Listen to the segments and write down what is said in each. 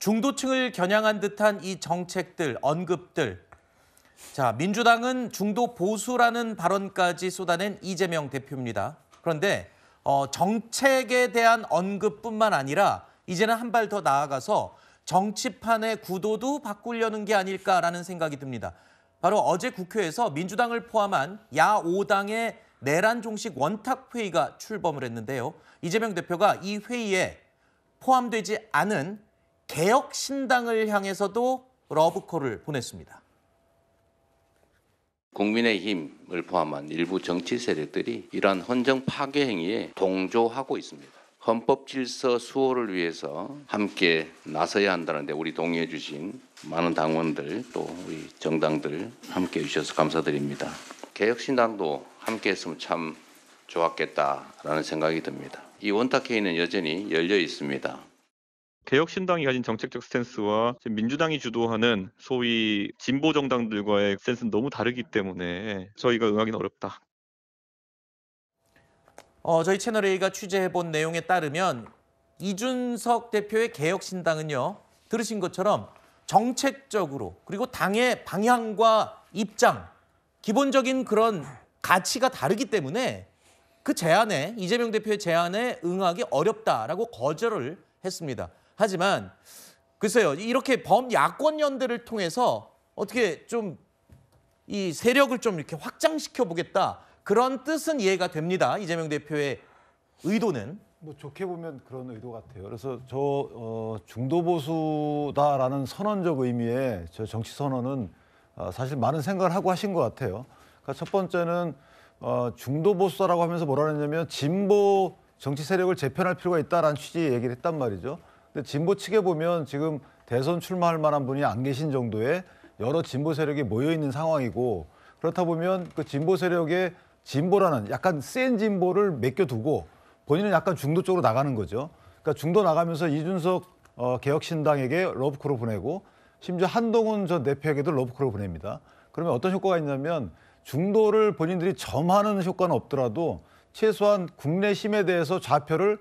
중도층을 겨냥한 듯한 이 정책들, 언급들. 자, 민주당은 중도 보수라는 발언까지 쏟아낸 이재명 대표입니다. 그런데 정책에 대한 언급뿐만 아니라 이제는 한 발 더 나아가서 정치판의 구도도 바꾸려는 게 아닐까라는 생각이 듭니다. 바로 어제 국회에서 민주당을 포함한 야5당의 내란 종식 원탁회의가 출범을 했는데요. 이재명 대표가 이 회의에 포함되지 않은 개혁신당을 향해서도 러브콜을 보냈습니다. 국민의힘을 포함한 일부 정치 세력들이 이러한 헌정 파괴 행위에 동조하고 있습니다. 헌법 질서 수호를 위해서 함께 나서야 한다는데 우리 동의해 주신 많은 당원들 또 우리 정당들 함께 해주셔서 감사드립니다. 개혁신당도 함께 했으면 참 좋았겠다라는 생각이 듭니다. 이 원탁회의는 여전히 열려 있습니다. 개혁신당이 가진 정책적 스탠스와 민주당이 주도하는 소위 진보 정당들과의 스탠스는 너무 다르기 때문에 저희가 응하기는 어렵다. 저희 채널A가 취재해본 내용에 따르면 이준석 대표의 개혁신당은요. 들으신 것처럼 정책적으로 그리고 당의 방향과 입장, 기본적인 그런 가치가 다르기 때문에 그 제안에 이재명 대표의 제안에 응하기 어렵다라고 거절을 했습니다. 하지만 글쎄요. 이렇게 범야권 연대를 통해서 어떻게 좀 이 세력을 좀 이렇게 확장시켜 보겠다. 그런 뜻은 이해가 됩니다. 이재명 대표의 의도는. 뭐 좋게 보면 그런 의도 같아요. 그래서 중도 보수다라는 선언적 의미의 저 정치 선언은 사실 많은 생각을 하고 하신 것 같아요. 그러니까 첫 번째는 중도 보수다라고 하면서 뭐라 했냐면 진보 정치 세력을 재편할 필요가 있다라는 취지의 얘기를 했단 말이죠. 근데 진보 측에 보면 지금 대선 출마할 만한 분이 안 계신 정도의 여러 진보 세력이 모여 있는 상황이고, 그렇다 보면 그 진보 세력의 진보라는 약간 센 진보를 맡겨두고 본인은 약간 중도 쪽으로 나가는 거죠. 그러니까 중도 나가면서 이준석 개혁신당에게 러브콜을 보내고 심지어 한동훈 전 대표에게도 러브콜을 보냅니다. 그러면 어떤 효과가 있냐면 중도를 본인들이 점하는 효과는 없더라도 최소한 국내심에 대해서 좌표를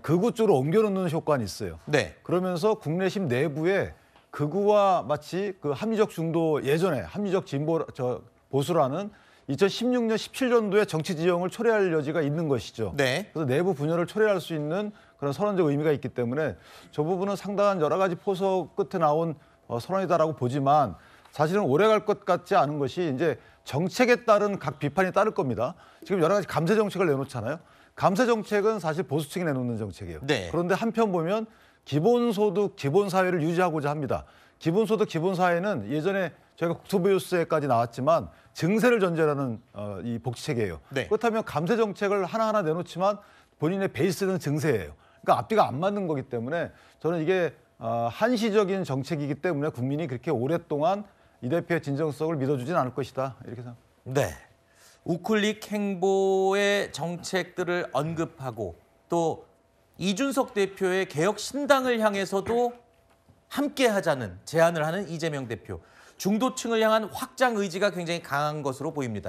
극우 쪽으로 옮겨놓는 효과는 있어요. 네. 그러면서 국내심 내부에 극우와 마치 그 합리적 중도, 예전에 합리적 진보 보수라는 2016년, 17년도에 정치 지형을 초래할 여지가 있는 것이죠. 네. 그래서 내부 분열을 초래할 수 있는 그런 선언적 의미가 있기 때문에 저 부분은 상당한 여러 가지 포석 끝에 나온 선언이다라고 보지만, 사실은 오래 갈 것 같지 않은 것이 이제 정책에 따른 각 비판이 따를 겁니다. 지금 여러 가지 감세 정책을 내놓잖아요. 감세 정책은 사실 보수 측이 내놓는 정책이에요. 네. 그런데 한편 보면 기본소득, 기본사회를 유지하고자 합니다. 기본소득, 기본사회는 예전에 저희가 국토보유세까지 나왔지만 증세를 전제로 하는 이 복지체계예요. 네. 그렇다면 감세 정책을 하나하나 내놓지만 본인의 베이스는 증세예요. 그러니까 앞뒤가 안 맞는 거기 때문에 저는 이게 한시적인 정책이기 때문에 국민이 그렇게 오랫동안 이 대표의 진정성을 믿어주진 않을 것이다. 이렇게 생각합니다. 네. 우클릭 행보의 정책들을 언급하고 또 이준석 대표의 개혁신당을 향해서도 함께 하자는 제안을 하는 이재명 대표. 중도층을 향한 확장 의지가 굉장히 강한 것으로 보입니다.